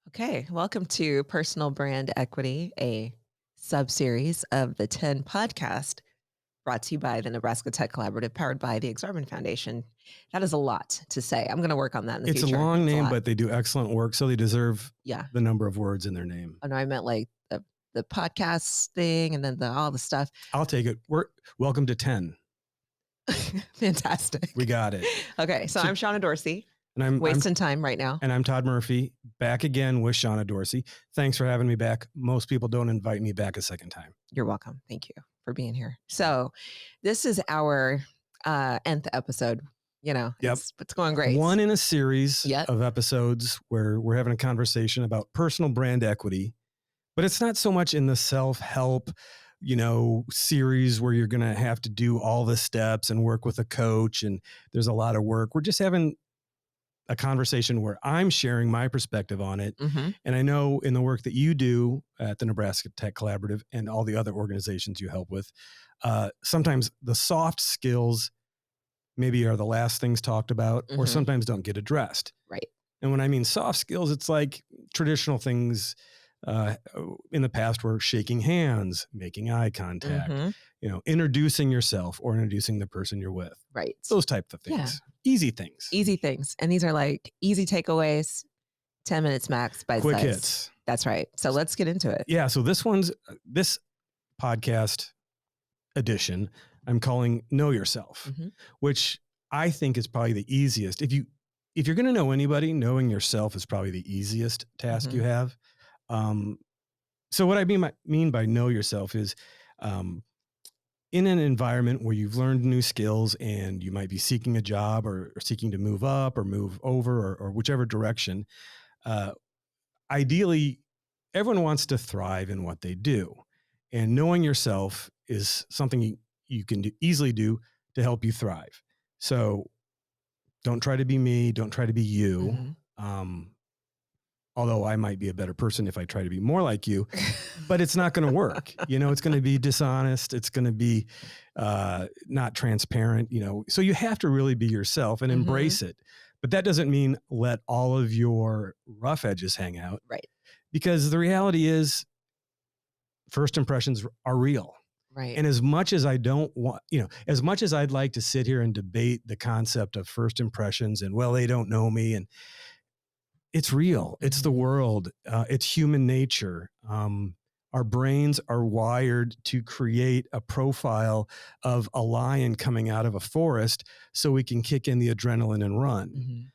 Okay, welcome to Personal Brand Equity, a subseries of the 10 podcast brought to you by the Nebraska Tech Collaborative, powered by the Exarban Foundation. That is a lot to say. I'm going to work on that in the It's future. a long It's name, lot. but they do excellent work, so they deserve Yeah. the number of words in their name. Oh no, I meant like the podcast thing and then all the stuff. I'll take it. Welcome to 10. Fantastic. We got it. Okay, so I'm Shonna Dorsey. And I'm wasting time right now. And I'm Todd Murphy, back again with Shonna Dorsey. Thanks for having me back. Most people don't invite me back a second time. You're welcome. Thank you for being here. So this is our nth episode. You know, it's going great. One in a series of episodes where we're having a conversation about personal brand equity, but it's not so much in the self-help, series where you're going to have to do all the steps and work with a coach. And there's a lot of work. We're just having a conversation where I'm sharing my perspective on it. Mm-hmm. And I know in the work that you do at the Nebraska Tech Collaborative and all the other organizations you help with, sometimes the soft skills maybe are the last things talked about, or sometimes don't get addressed. Right. And when I mean soft skills, it's like traditional things in the past were shaking hands, making eye contact, introducing yourself or introducing the person you're with. Right. Those type of things. Yeah. Easy things. Easy things. And these are like easy takeaways, 10 minutes max, bite quick size. hits. That's right. So let's get into it. Yeah. So this podcast edition, I'm calling Know Yourself, which I think is probably the easiest. If you're going to know anybody, knowing yourself is probably the easiest task you have. So what I mean by know yourself is, in an environment where you've learned new skills and you might be seeking a job or seeking to move up or move over or whichever direction, ideally, everyone wants to thrive in what they do. And knowing yourself is something you can easily do to help you thrive. So don't try to be me. Don't try to be you. Although I might be a better person if I try to be more like you, but it's not going to work. It's going to be dishonest. It's going to be not transparent, so you have to really be yourself and embrace it. But that doesn't mean let all of your rough edges hang out. Right. Because the reality is first impressions are real. Right. And as much as I don't want, as much as I'd like to sit here and debate the concept of first impressions and, well, they don't know me, and it's real. It's the world. It's human nature. Our brains are wired to create a profile of a lion coming out of a forest so we can kick in the adrenaline and run.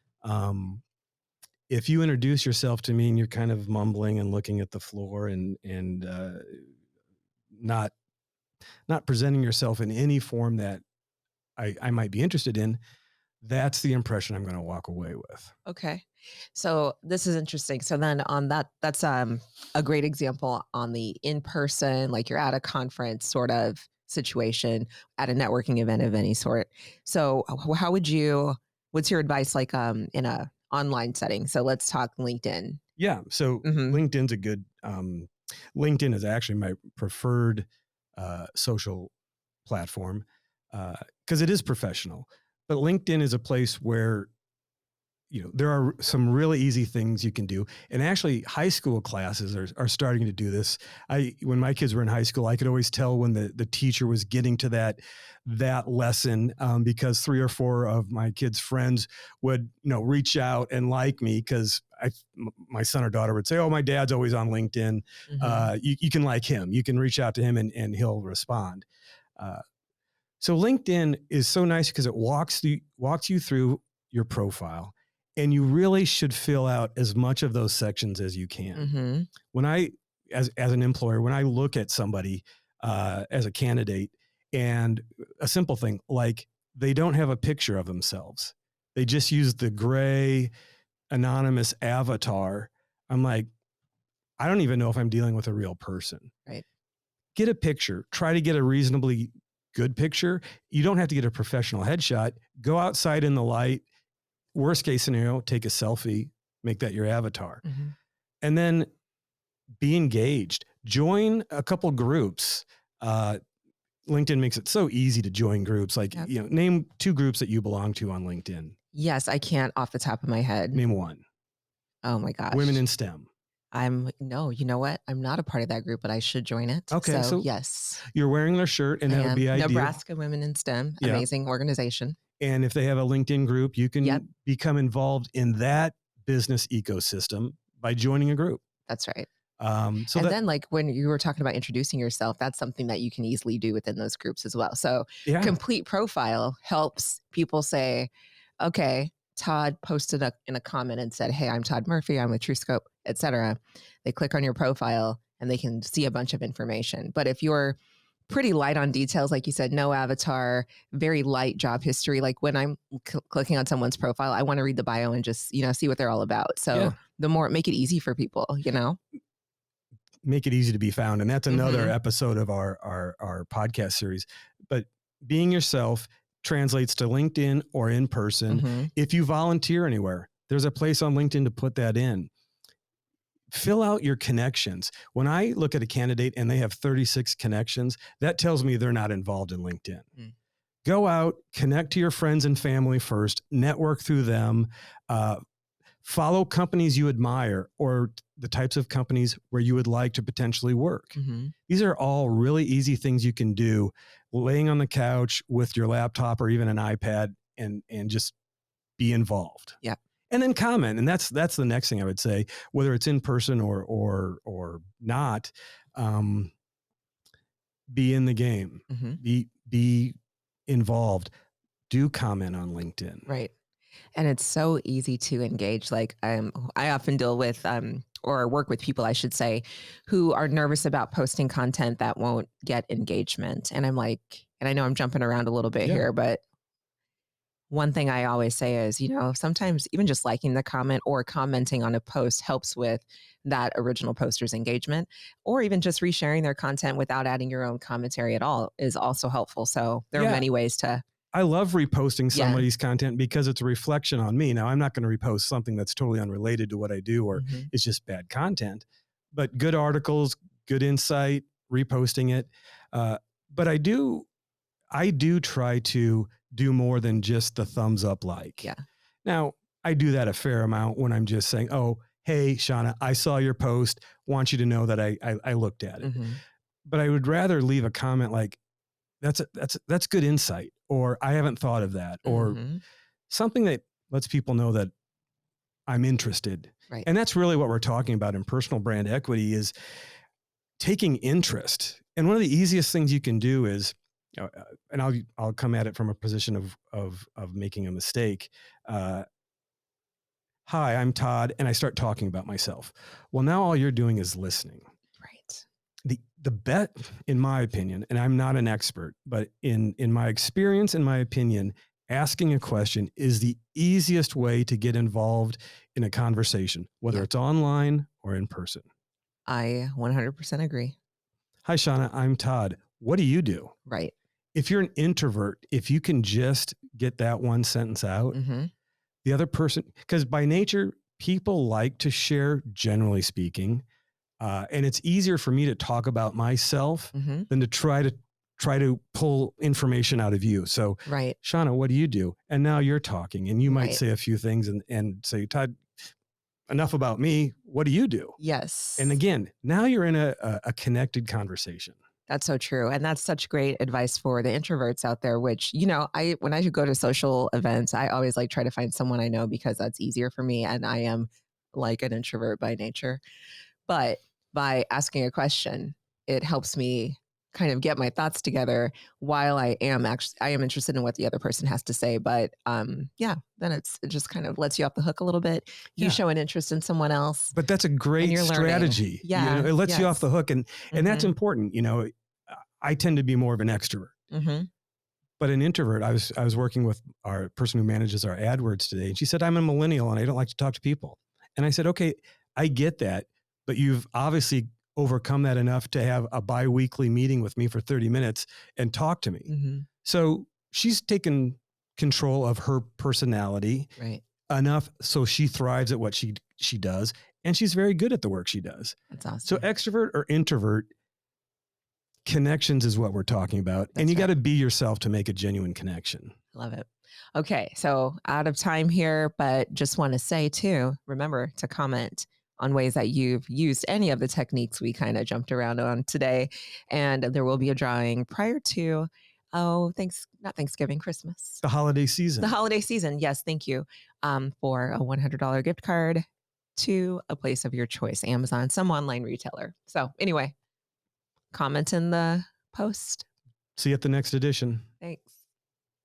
If you introduce yourself to me and you're kind of mumbling and looking at the floor and not presenting yourself in any form that I might be interested in, that's the impression I'm going to walk away with. Okay. So this is interesting. So then on that's a great example on the in-person, like you're at a conference sort of situation, at a networking event of any sort. So how what's your advice like in a online setting? So let's talk LinkedIn. Yeah. So LinkedIn's a good, LinkedIn is actually my preferred social platform because it is professional. But LinkedIn is a place where, there are some really easy things you can do. And actually high school classes are starting to do this. When my kids were in high school, I could always tell when the teacher was getting to that lesson because 3 or 4 of my kids' friends would, reach out and like me because my son or daughter would say, oh, my dad's always on LinkedIn. You can like him. You can reach out to him and he'll respond. So LinkedIn is so nice because it walks you through your profile, and you really should fill out as much of those sections as you can. When as an employer, when I look at somebody as a candidate, and a simple thing like they don't have a picture of themselves, they just use the gray anonymous avatar. I'm like, I don't even know if I'm dealing with a real person. Right. Get a picture. Try to get a reasonably good picture. You don't have to get a professional headshot. Go outside in the light. Worst case scenario, take a selfie, make that your avatar. And then be engaged. Join a couple groups. LinkedIn makes it so easy to join groups. Like, name 2 groups that you belong to on LinkedIn. Yes, I can't off the top of my head. Name 1. Oh my gosh. Women in STEM. No, you know what? I'm not a part of that group, but I should join it. Okay, So so yes, you're wearing their shirt, and I that would am. be ideal. Nebraska Women in STEM, Yeah. amazing organization. And if they have a LinkedIn group, you can Yep. become involved in that business ecosystem by joining a group. That's right. So And that, then like when you were talking about introducing yourself, that's something that you can easily do within those groups as well. So yeah, complete profile helps people say, okay, Todd posted in a comment and said, hey, I'm Todd Murphy, I'm with TrueScope, etc. They click on your profile and they can see a bunch of information. But if you're pretty light on details, like you said, no avatar, very light job history, like when I'm clicking on someone's profile, I want to read the bio and just, see what they're all about. So yeah, the more, make it easy for people, make it easy to be found. And that's another episode of our podcast series. But being yourself translates to LinkedIn or in person. If you volunteer anywhere, there's a place on LinkedIn to put that in. Fill out your connections. When I look at a candidate and they have 36 connections, that tells me they're not involved in LinkedIn. Go out, connect to your friends and family first, network through them, follow companies you admire or the types of companies where you would like to potentially work. These are all really easy things you can do laying on the couch with your laptop or even an iPad and just be involved. Yeah. And then comment. And that's the next thing I would say, whether it's in person or not, be in the game, be involved, do comment on LinkedIn. Right. And it's so easy to engage. Like I often deal with, or work with people, I should say, who are nervous about posting content that won't get engagement. And I'm like, and I know I'm jumping around a little bit here, but one thing I always say is, sometimes even just liking the comment or commenting on a post helps with that original poster's engagement, or even just resharing their content without adding your own commentary at all is also helpful. So there are many ways to. I love reposting somebody's content because it's a reflection on me. Now, I'm not going to repost something that's totally unrelated to what I do or it's just bad content, but good articles, good insight, reposting it. But I do try to do more than just the thumbs up like. Yeah. Now, I do that a fair amount when I'm just saying, oh, hey, Shonna, I saw your post. Want you to know that I looked at it. But I would rather leave a comment like, that's good insight, or I haven't thought of that, or something that lets people know that I'm interested. Right. And that's really what we're talking about in personal brand equity is taking interest. And one of the easiest things you can do is, and I'll come at it from a position of making a mistake. Hi, I'm Todd, and I start talking about myself. Well, now all you're doing is listening. Right. The bet, in my opinion, and I'm not an expert, but in my experience, in my opinion, asking a question is the easiest way to get involved in a conversation, whether it's online or in person. I 100% agree. Hi, Shonna, I'm Todd. What do you do? Right. If you're an introvert, if you can just get that one sentence out, the other person, because by nature, people like to share, generally speaking. And it's easier for me to talk about myself than to try to pull information out of you. So, Shonna, what do you do? And now you're talking, and you might say a few things and say, Todd, enough about me. What do you do? Yes. And again, now you're in a connected conversation. That's so true. And that's such great advice for the introverts out there, which, when I go to social events, I always try to find someone I know because that's easier for me. And I am like an introvert by nature. But by asking a question, it helps me kind of get my thoughts together while I am interested in what the other person has to say. But then it just kind of lets you off the hook a little bit. You show an interest in someone else. But that's a great strategy. Yeah. It lets you off the hook. And that's important. I tend to be more of an extrovert. But an introvert, I was working with our person who manages our AdWords today. And she said, I'm a millennial and I don't like to talk to people. And I said, okay, I get that. But you've obviously overcome that enough to have a bi-weekly meeting with me for 30 minutes and talk to me. So she's taken control of her personality enough so she thrives at what she does. And she's very good at the work she does. That's awesome. So extrovert or introvert, connections is what we're talking about. And you got to be yourself to make a genuine connection. Love it. Okay. So out of time here, but just want to say too, remember to comment on ways that you've used any of the techniques we kind of jumped around on today. And there will be a drawing prior to, not Thanksgiving, Christmas. The holiday season. The holiday season. Yes, thank you. For a $100 gift card to a place of your choice, Amazon, some online retailer. So anyway, comment in the post. See you at the next edition. Thanks.